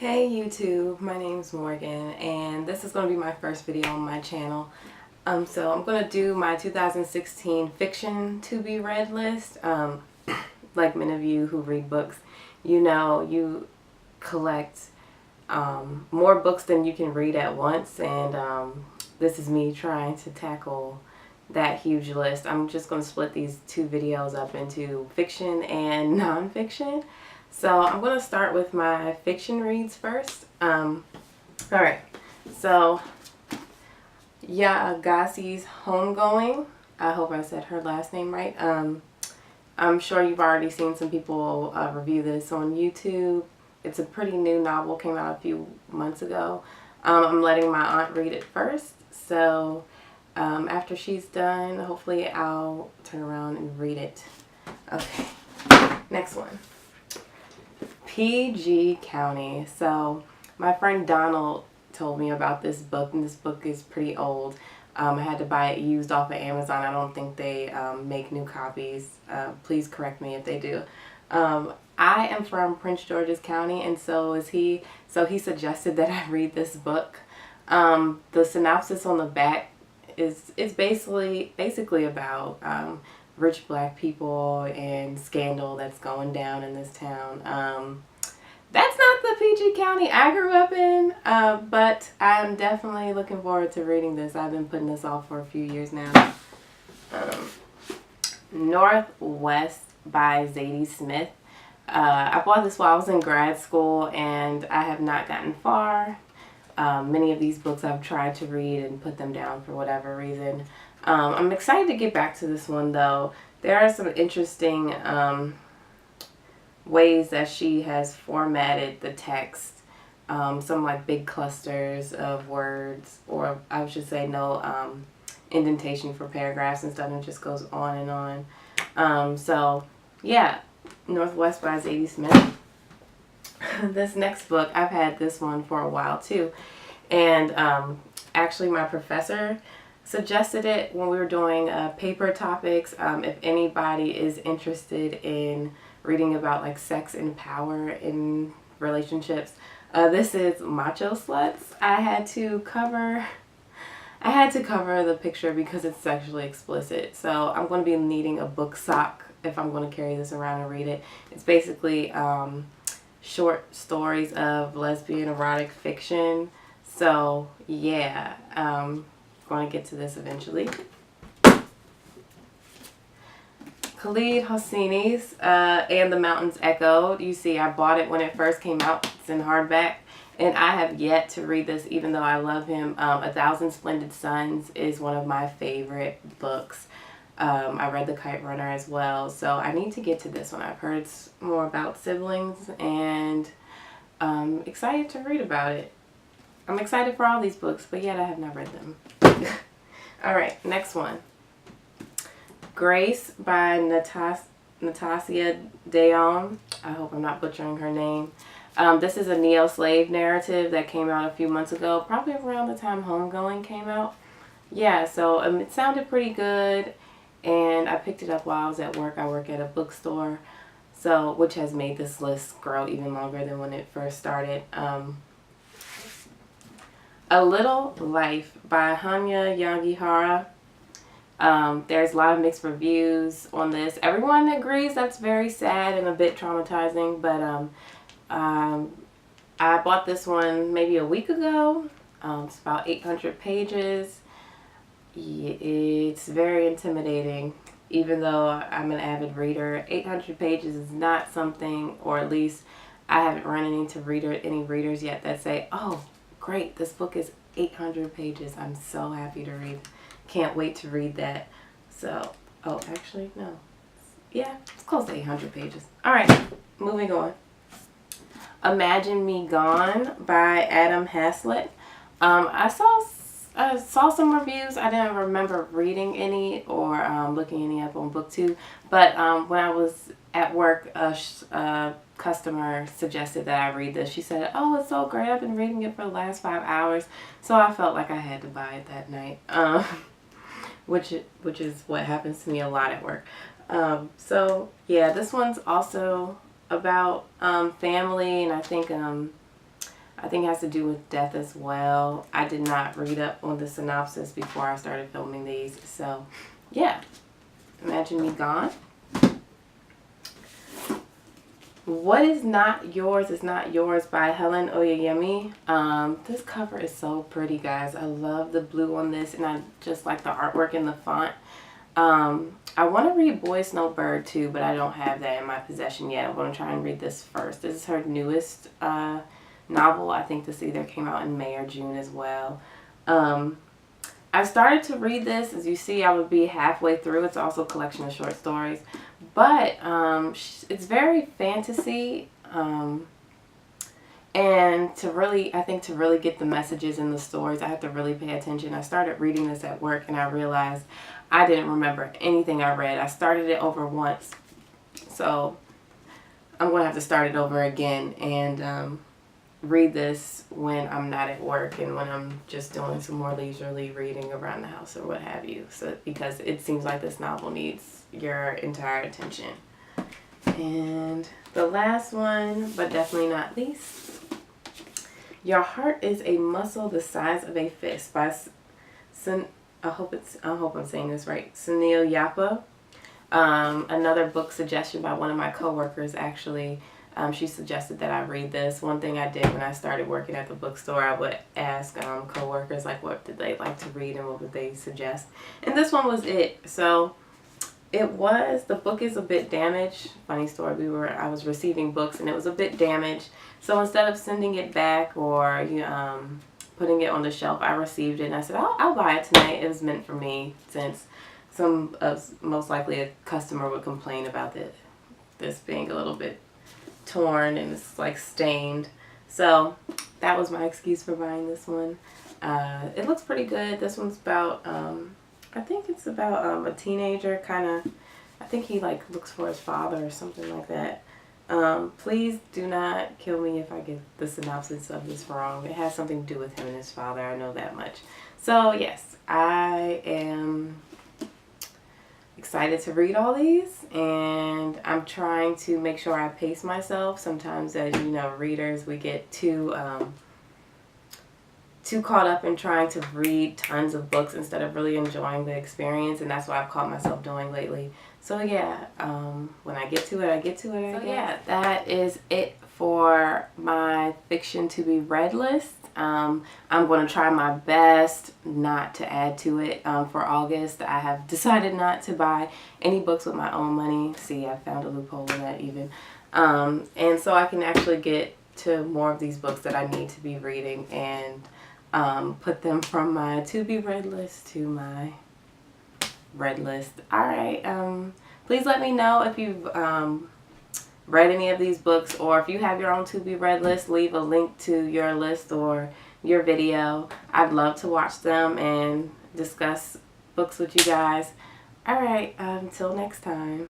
Hey YouTube, my name's Morgan and this is going to be my first video on my channel. So I'm going to do my 2016 fiction to be read list. Like many of you who read books, you know you collect more books than you can read at once, and this is me trying to tackle that huge list. I'm just going to split these two videos up into fiction and nonfiction. So I'm going to start with my fiction reads first. Alright, so Yagasi's Homegoing. I hope I said her last name right. I'm sure you've already seen some people review this on YouTube. It's a pretty new novel, came out a few months ago. I'm letting my aunt read it first, so after she's done, hopefully I'll turn around and read it. Okay, next one. PG County. So my friend Donald told me about this book, and this book is pretty old. I had to buy it used off of Amazon. I don't think they make new copies. Please correct me if they do. I am from Prince George's County, and so is he. So he suggested that I read this book. The synopsis on the back is basically about rich black people and scandal that's going down in this town. That's not the PG County I grew up in, but I'm definitely looking forward to reading this. I've been putting this off for a few years now. Northwest by Zadie Smith. I bought this while I was in grad school, and I have not gotten far. Many of these books I've tried to read and put them down for whatever reason. I'm excited to get back to this one, though. There are some interesting ways that she has formatted the text. Some like big clusters of words, or I should say no indentation for paragraphs and stuff, and it just goes on and on. So yeah, Northwest by Zadie Smith. This next book, I've had this one for a while too, and actually my professor suggested it when we were doing paper topics. If anybody is interested in reading about like sex and power in relationships, this is Macho Sluts. I had to cover the picture because it's sexually explicit, so I'm going to be needing a book sock if I'm going to carry this around and read it. It's basically short stories of lesbian erotic fiction. So yeah, going to get to this eventually. Khalid Hosseini's And the Mountains Echo. You see, I bought it when it first came out. It's in hardback, and I have yet to read this, even though I love him. A Thousand Splendid Suns is one of my favorite books. I read The Kite Runner as well, so I need to get to this one. I've heard it's more about siblings, and I'm excited to read about it. I'm excited for all these books, but yet I have not read them. Alright, next one. Grace by Natasha Dayon. I hope I'm not butchering her name. This is a neo-slave narrative that came out a few months ago, probably around the time Homegoing came out. Yeah, so it sounded pretty good, and I picked it up while I was at work. I work at a bookstore, so which has made this list grow even longer than when it first started. A Little Life by Hanya Yagihara. There's a lot of mixed reviews on this. Everyone agrees that's very sad and a bit traumatizing, but I bought this one maybe a week ago. It's about 800 pages. It's very intimidating, even though I'm an avid reader. 800 pages is not something, or at least I haven't run into any readers yet that say, oh great, this book is 800 pages. I'm so happy to read. Can't wait to read that. So, oh, actually, no. Yeah, it's close to 800 pages. Alright, moving on. Imagine Me Gone by Adam Haslett. I saw some reviews. I didn't remember reading any or looking any up on BookTube. But when I was at work, a customer suggested that I read this. She said, oh, it's so great. I've been reading it for the last 5 hours. So I felt like I had to buy it that night. Which is what happens to me a lot at work. So yeah, this one's also about family, and I think I think it has to do with death as well. I did not read up on the synopsis before I started filming these. So, yeah. Imagine Me Gone. What Is Not Yours Is Not Yours by Helen Oyeyemi. This cover is so pretty, guys. I love the blue on this, and I just like the artwork and the font. I want to read Boy Snowbird too, but I don't have that in my possession yet. I'm going to try and read this first. This is her newest novel. I think this either came out in May or June as well. I started to read this. As you see, I would be halfway through. It's also a collection of short stories. But it's very fantasy. And I think to really get the messages in the stories, I have to really pay attention. I started reading this at work, and I realized I didn't remember anything I read. I started it over once. So I'm going to have to start it over again and read this when I'm not at work and when I'm just doing some more leisurely reading around the house or what have you. So because it seems like this novel needs your entire attention. And the last one, but definitely not least, Your Heart is a Muscle the Size of a Fist by I hope I'm saying this right, Sunil Yapa. Another book suggestion by one of my coworkers, actually. She suggested that I read this. One thing I did when I started working at the bookstore, I would ask coworkers like what did they like to read and what would they suggest. And this one was it. So the book is a bit damaged. Funny story, I was receiving books and it was a bit damaged. So instead of sending it back or putting it on the shelf, I received it and I said, I'll buy it tonight. It was meant for me, since most likely a customer would complain about this being a little bit torn and it's like stained. So that was my excuse for buying this one. It looks pretty good. This one's about I think it's about a teenager I think he like looks for his father or something like that. Please do not kill me if I get the synopsis of this wrong. It has something to do with him and his father. I know that much. So yes, I am excited to read all these, and I'm trying to make sure I pace myself. Sometimes, as you know, readers, we get too caught up in trying to read tons of books instead of really enjoying the experience, and that's what I've caught myself doing lately. So yeah, when I get to it, I get to it. So yeah, that is it for my fiction to be read list. I'm going to try my best not to add to it for August. I have decided not to buy any books with my own money. See, I found a loophole in that even. And so I can actually get to more of these books that I need to be reading and put them from my to be read list to my read list. Alright, please let me know if you've read any of these books, or if you have your own to be read list, leave a link to your list or your video. I'd love to watch them and discuss books with you guys. Alright, until next time.